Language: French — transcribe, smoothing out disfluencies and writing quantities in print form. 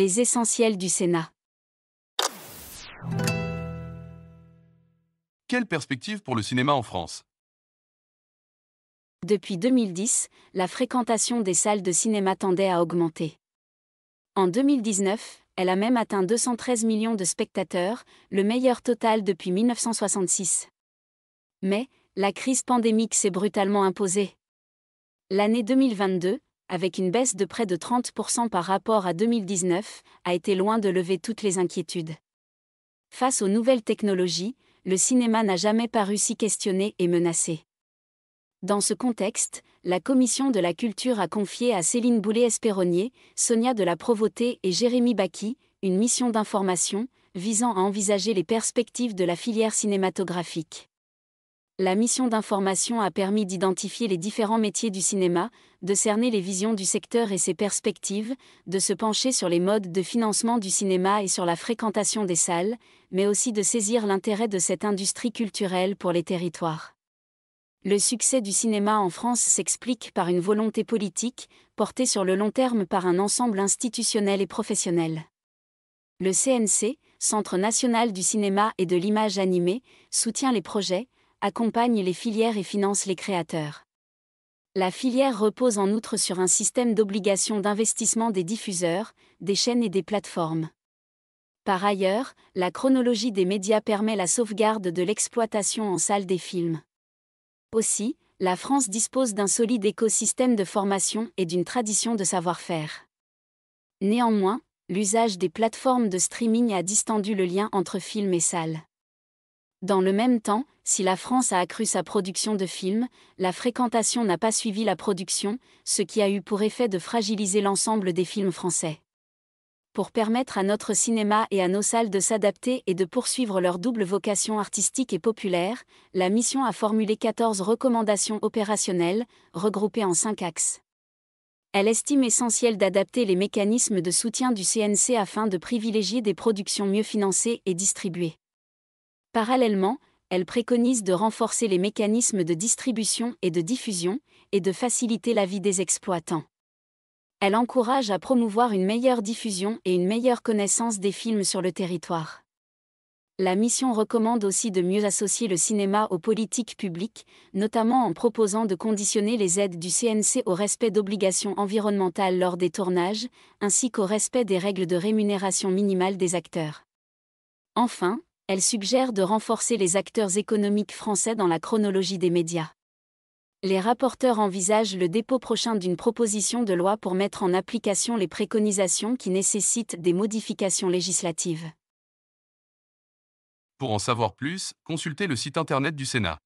Les essentiels du Sénat. Quelle perspective pour le cinéma en France? Depuis 2010, la fréquentation des salles de cinéma tendait à augmenter. En 2019, elle a même atteint 213 millions de spectateurs, le meilleur total depuis 1966. Mais, la crise pandémique s'est brutalement imposée. L'année 2022, avec une baisse de près de 30% par rapport à 2019, a été loin de lever toutes les inquiétudes. Face aux nouvelles technologies, le cinéma n'a jamais paru si questionné et menacé. Dans ce contexte, la Commission de la Culture a confié à Céline Boulay-Espéronnier, Sonia de la Provôté et Jérémy Bacchi une mission d'information visant à envisager les perspectives de la filière cinématographique. La mission d'information a permis d'identifier les différents métiers du cinéma, de cerner les visions du secteur et ses perspectives, de se pencher sur les modes de financement du cinéma et sur la fréquentation des salles, mais aussi de saisir l'intérêt de cette industrie culturelle pour les territoires. Le succès du cinéma en France s'explique par une volonté politique, portée sur le long terme par un ensemble institutionnel et professionnel. Le CNC, Centre national du cinéma et de l'image animée, soutient les projets, accompagne les filières et finance les créateurs. La filière repose en outre sur un système d'obligation d'investissement des diffuseurs, des chaînes et des plateformes. Par ailleurs, la chronologie des médias permet la sauvegarde de l'exploitation en salle des films. Aussi, la France dispose d'un solide écosystème de formation et d'une tradition de savoir-faire. Néanmoins, l'usage des plateformes de streaming a distendu le lien entre films et salles. Dans le même temps, si la France a accru sa production de films, la fréquentation n'a pas suivi la production, ce qui a eu pour effet de fragiliser l'ensemble des films français. Pour permettre à notre cinéma et à nos salles de s'adapter et de poursuivre leur double vocation artistique et populaire, la mission a formulé 14 recommandations opérationnelles, regroupées en 5 axes. Elle estime essentiel d'adapter les mécanismes de soutien du CNC afin de privilégier des productions mieux financées et distribuées. Parallèlement, elle préconise de renforcer les mécanismes de distribution et de diffusion, et de faciliter la vie des exploitants. Elle encourage à promouvoir une meilleure diffusion et une meilleure connaissance des films sur le territoire. La mission recommande aussi de mieux associer le cinéma aux politiques publiques, notamment en proposant de conditionner les aides du CNC au respect d'obligations environnementales lors des tournages, ainsi qu'au respect des règles de rémunération minimale des acteurs. Enfin, elle suggère de renforcer les acteurs économiques français dans la chronologie des médias. Les rapporteurs envisagent le dépôt prochain d'une proposition de loi pour mettre en application les préconisations qui nécessitent des modifications législatives. Pour en savoir plus, consultez le site internet du Sénat.